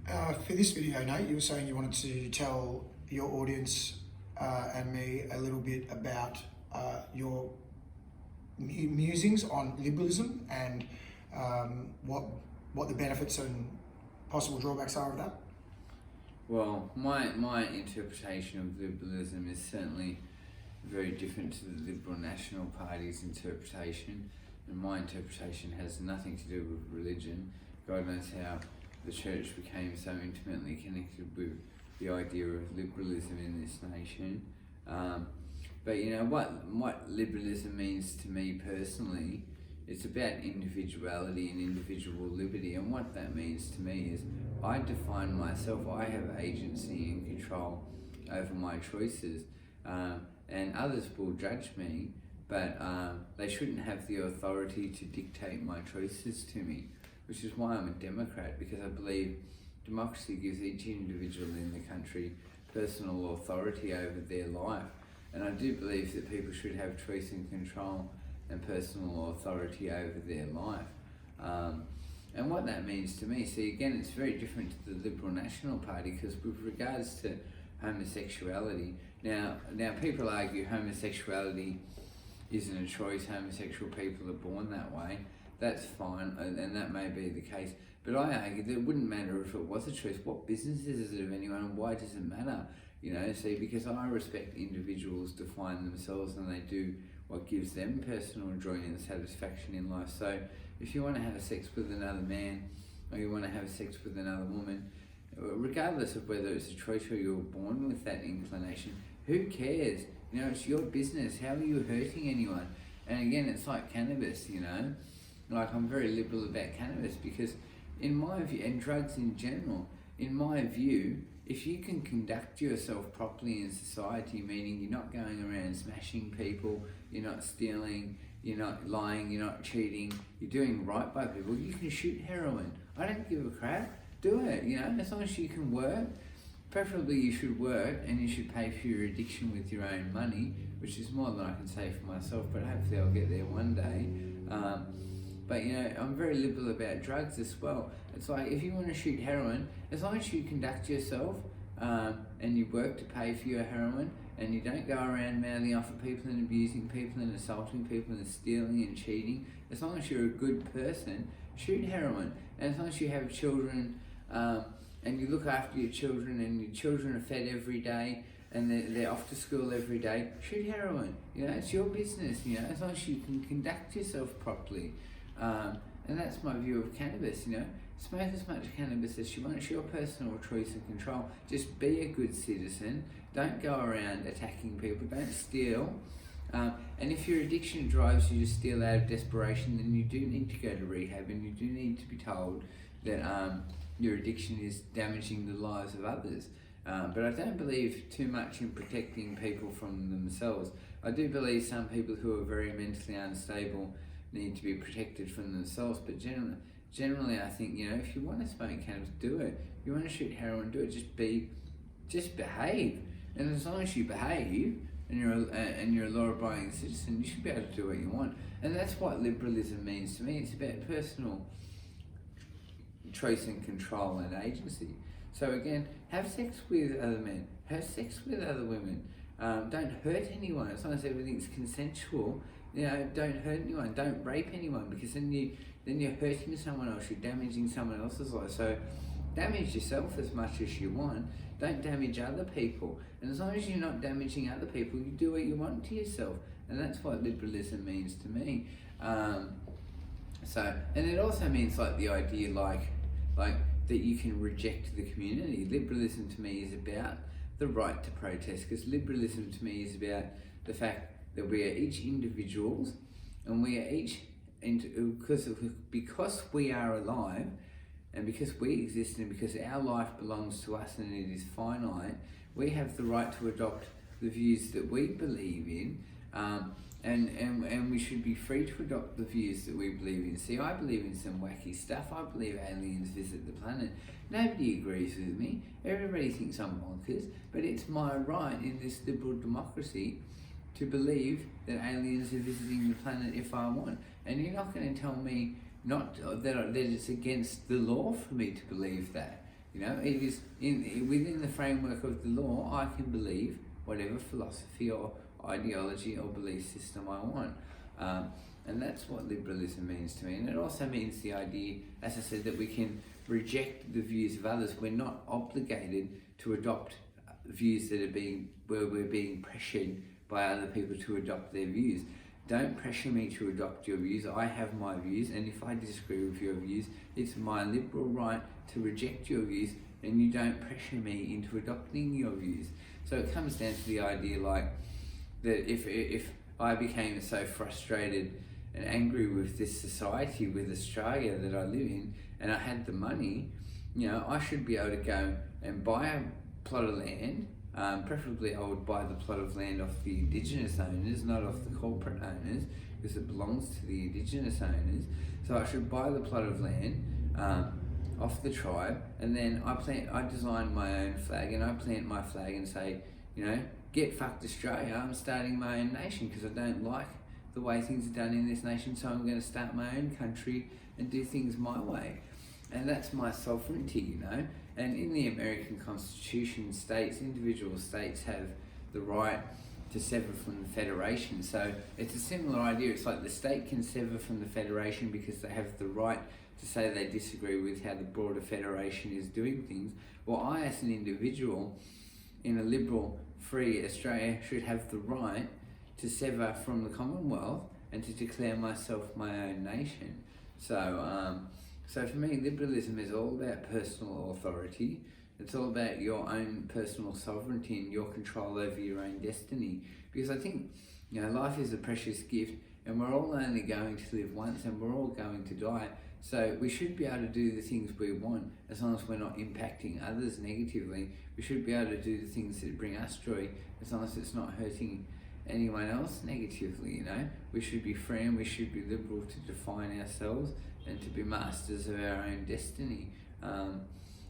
For this video, Nate, you were saying you wanted to tell your audience and me a little bit about your musings on liberalism and what the benefits and possible drawbacks are of that. Well, my interpretation of liberalism is certainly very different to the Liberal National Party's interpretation, and my interpretation has nothing to do with religion. God knows how the church became so intimately connected with the idea of liberalism in this nation. But you know what liberalism means to me personally, it's about individuality and individual liberty, and what that means to me is I define myself, I have agency and control over my choices, and others will judge me, but they shouldn't have the authority to dictate my choices to me, which is why I'm a Democrat, because I believe democracy gives each individual in the country personal authority over their life, and I do believe that people should have choice and control and personal authority over their life. And what that means to me, see again, it's very different to the Liberal National Party, because with regards to homosexuality, now people argue homosexuality isn't a choice, homosexual people are born that way. That's fine, and that may be the case, but I argue that it wouldn't matter if it was a choice. What business is it of anyone, and why does it matter? You know, see, because I respect individuals define themselves and they do what gives them personal joy and satisfaction in life. So if you want to have sex with another man, or you want to have sex with another woman, regardless of whether it's a choice or you were born with that inclination, who cares? You know, it's your business. How are you hurting anyone? And again, it's like cannabis, you know. Like, I'm very liberal about cannabis because in my view, and drugs in general, in my view, if you can conduct yourself properly in society, meaning you're not going around smashing people, you're not stealing, you're not lying, you're not cheating, you're doing right by people, you can shoot heroin. I don't give a crap. Do it, you know, as long as you can work. Preferably you should work and you should pay for your addiction with your own money, which is more than I can say for myself, but hopefully I'll get there one day. But you know, I'm very liberal about drugs as well. It's like, if you want to shoot heroin, as long as you conduct yourself and you work to pay for your heroin, and you don't go around mouthing off at people and abusing people and assaulting people and stealing and cheating, as long as you're a good person, shoot heroin. And as long as you have children and you look after your children and your children are fed every day and they're off to school every day, shoot heroin. You know, it's your business, you know, as long as you can conduct yourself properly. And that's my view of cannabis, you know. Smoke as much cannabis as you want. It's your personal choice and control. Just be a good citizen. Don't go around attacking people. Don't steal. And if your addiction drives you to steal out of desperation, then you do need to go to rehab, and you do need to be told that your addiction is damaging the lives of others. But I don't believe too much in protecting people from themselves. I do believe some people who are very mentally unstable need to be protected from themselves, but generally I think, you know, if you want to smoke cannabis, do it. If you want to shoot heroin, do it. Just behave, and as long as you behave and you're a law-abiding citizen, you should be able to do what you want. And that's what liberalism means to me. It's about personal choice and control and agency. So again, have sex with other men, have sex with other women. Don't hurt anyone as long as everything's consensual. You know, don't hurt anyone, don't rape anyone, because then you're hurting someone else, you're damaging someone else's life. So damage yourself as much as you want, don't damage other people. And as long as you're not damaging other people, you do what you want to yourself. And that's what liberalism means to me. And it also means like the idea like that you can reject the community. Liberalism to me is about the right to protest, because liberalism to me is about the fact that we are each individuals, and we are each, because we are alive, and because we exist, and because our life belongs to us and it is finite, we have the right to adopt the views that we believe in, and we should be free to adopt the views that we believe in. See, I believe in some wacky stuff. I believe aliens visit the planet. Nobody agrees with me. Everybody thinks I'm bonkers, but it's my right in this liberal democracy to believe that aliens are visiting the planet if I want. And you're not going to tell me that it's against the law for me to believe that. You You know, it is within the framework of the law. I can believe whatever philosophy or ideology or belief system I want. And that's what liberalism means to me. And it also means the idea, as I said, that we can reject the views of others. We're not obligated to adopt views that are where we're being pressured by other people to adopt their views. Don't pressure me to adopt your views. I have my views, and if I disagree with your views, it's my liberal right to reject your views, and you don't pressure me into adopting your views. So it comes down to the idea like that if I became so frustrated and angry with this society, with Australia that I live in, and I had the money, you know, I should be able to go and buy a plot of land. Preferably I would buy the plot of land off the Indigenous owners, not off the corporate owners, because it belongs to the Indigenous owners. So I should buy the plot of land off the tribe, and then I design my own flag, and I plant my flag and say, you know, get fucked Australia, I'm starting my own nation because I don't like the way things are done in this nation, so I'm going to start my own country and do things my way. And that's my sovereignty, you know. And in the American Constitution, individual states have the right to sever from the Federation. So it's a similar idea. It's like the state can sever from the Federation because they have the right to say they disagree with how the broader Federation is doing things. Well, I, as an individual in a liberal, free Australia, should have the right to sever from the Commonwealth and to declare myself my own nation. So for me, liberalism is all about personal authority. It's all about your own personal sovereignty and your control over your own destiny. Because I think, you know, life is a precious gift, and we're all only going to live once, and we're all going to die. So we should be able to do the things we want as long as we're not impacting others negatively. We should be able to do the things that bring us joy as long as it's not hurting anyone else negatively, you know. We should be free and we should be liberal to define ourselves and to be masters of our own destiny. I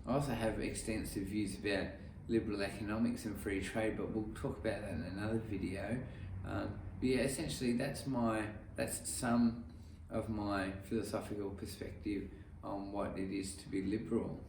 also have extensive views about liberal economics and free trade, but we'll talk about that in another video. But yeah, essentially that's some of my philosophical perspective on what it is to be liberal.